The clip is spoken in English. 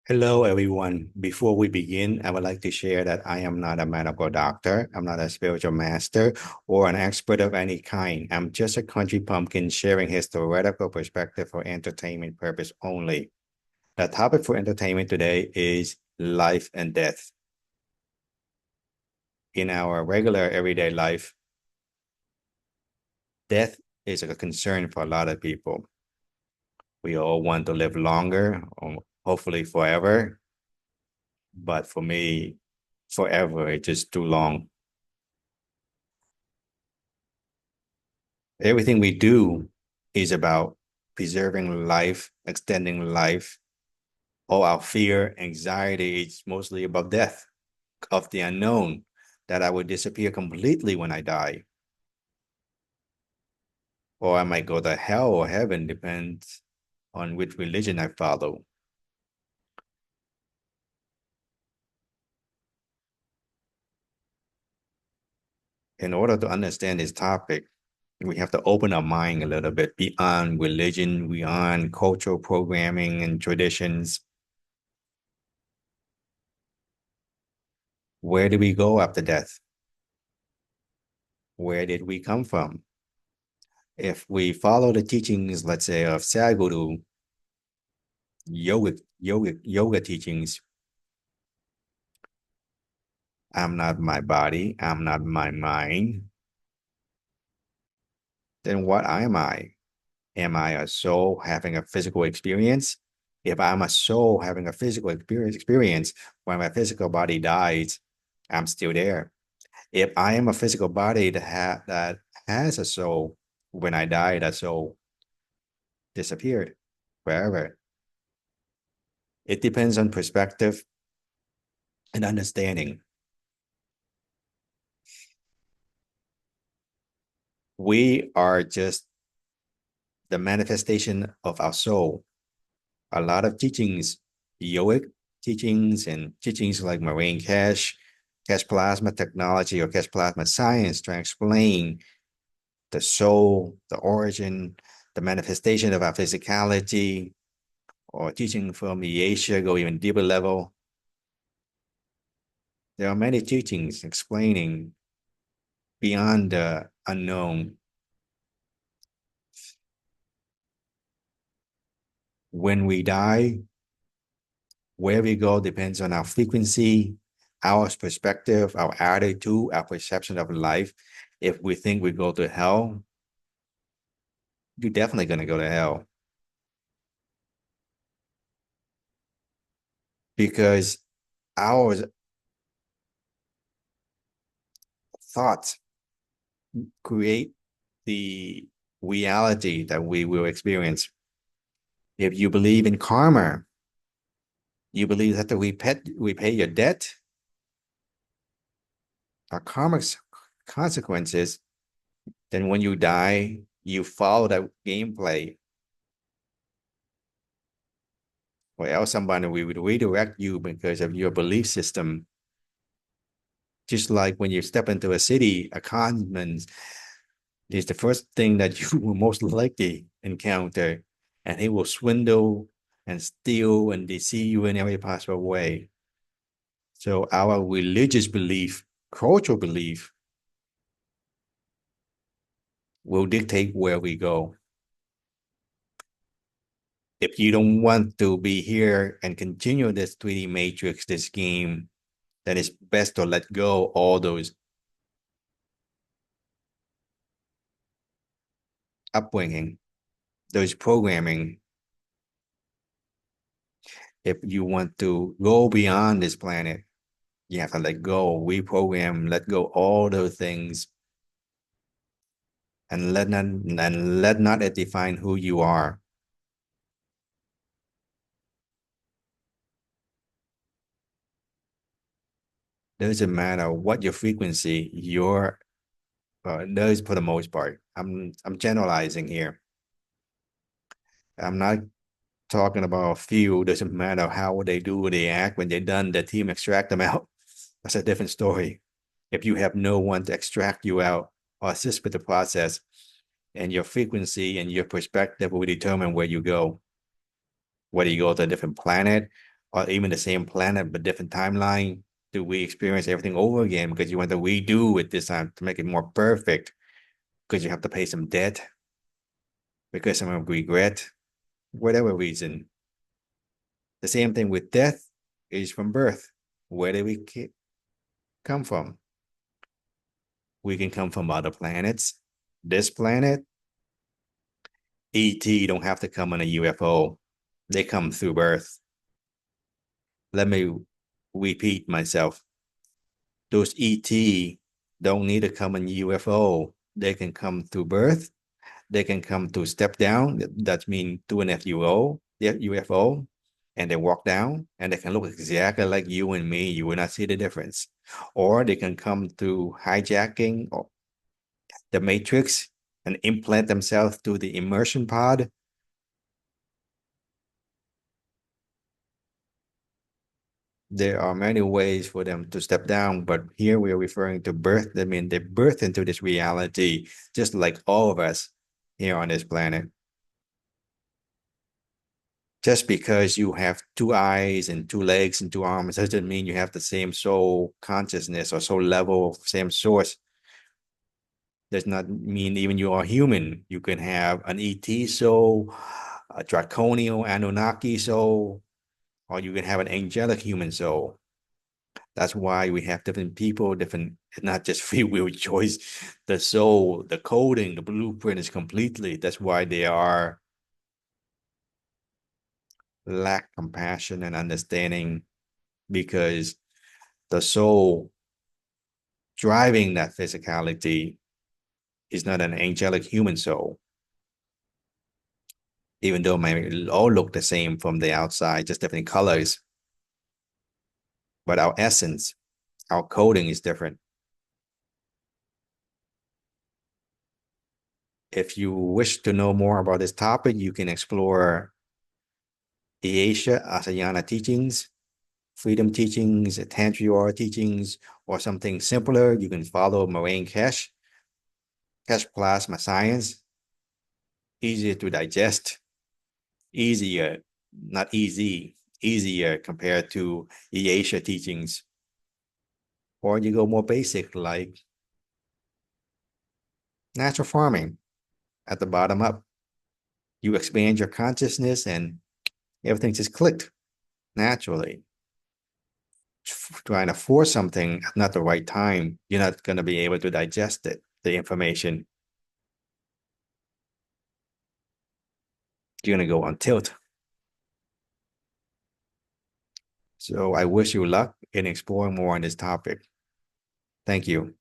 Hello, everyone. Before we begin, I would like to share that I am not a medical doctor. I'm not a spiritual master or an expert of any kind. I'm just a country pumpkin sharing his theoretical perspective for entertainment purpose only. The topic for entertainment today is life and death. In our regular everyday life, death is a concern for a lot of people. We all want to live longer, or hopefully forever. But for me, forever is just too long. Everything we do is about preserving life, extending life. All our fear, anxiety is mostly about death, of the unknown, that I would disappear completely when I die. Or I might go to hell or heaven, depends on which religion I follow. In order to understand this topic, we have to open our mind a little bit beyond religion, beyond cultural programming and traditions. Where do we go after death? Where did we come from? If we follow the teachings, let's say, of Sadhguru, yoga teachings, I'm not my body, I'm not my mind, then what am I? Am I a soul having a physical experience? If I'm a soul having a physical experience, when my physical body dies, I'm still there. If I am a physical body that has a soul, when I die, that soul disappeared forever. It depends on perspective and understanding. We are just the manifestation of our soul. A lot of teachings, yogic teachings and teachings like marine cache plasma technology or cache plasma science to explain the soul, the origin, the manifestation of our physicality, or teaching from the Asia go even deeper level. There are many teachings explaining beyond the unknown. When we die, where we go depends on our frequency, our perspective, our attitude, our perception of life. If we think we go to hell, you're definitely going to go to hell, because our thoughts create the reality that we will experience. If you believe in karma, you believe that we pay your debt, our karmic consequences, then when you die, you follow that gameplay, or else somebody would redirect you because of your belief system. Just like when you step into a city, a conman is the first thing that you will most likely encounter, and he will swindle and steal and deceive you in every possible way. So our religious belief, cultural belief, will dictate where we go. If you don't want to be here and continue this 3D matrix, this game, then it's best to let go all those upbringing, those programming. If you want to go beyond this planet, you have to let go, reprogram, let go all those things, and let not it define who you are. Doesn't matter what your frequency, your does for the most part. I'm generalizing here. I'm not talking about a few. Doesn't matter how they do, they act. When they're done, the team extract them out. That's a different story. If you have no one to extract you out or assist with the process, and your frequency and your perspective will determine where you go, whether you go to a different planet or even the same planet but different timeline? Do we experience everything over again because you want to redo it this time to make it more perfect? Because you have to pay some debt, because some regret, whatever reason. The same thing with death is from birth. Where did we come from? We can come from other planets. This planet, ET don't have to come on a UFO. They come through birth. Let me repeat myself. Those ET don't need to come in UFO. They can come through birth. They can come to step down. That means through an UFO, and they walk down, and they can look exactly like you and me. You will not see the difference. Or they can come through hijacking or the matrix and implant themselves through the immersion pod. There are many ways for them to step down, but here we are referring to birth. That means they birth into this reality, just like all of us here on this planet. Just because you have two eyes and two legs and two arms doesn't mean you have the same soul consciousness or soul level, same source. Does not mean even you are human. You can have an ET soul, a draconian Anunnaki soul, or you can have an angelic human soul. That's why we have different people, different, not just free will choice. The soul, the coding, the blueprint is completely. That's why they are lack compassion and understanding, because the soul driving that physicality is not an angelic human soul. Even though may all look the same from the outside, just different colors. But our essence, our coding is different. If you wish to know more about this topic, you can explore Asia Asayana teachings, freedom teachings, Tantra teachings, or something simpler. You can follow Moraine Keshe Plasma Science. Easier to digest, easier, not easy, easier compared to the Asia teachings. Or you go more basic, like natural farming at the bottom up. You expand your consciousness and everything just clicked naturally. Trying to force something at not the right time, you're not going to be able to digest it, the information. You're going to go on tilt. So I wish you luck in exploring more on this topic. Thank you.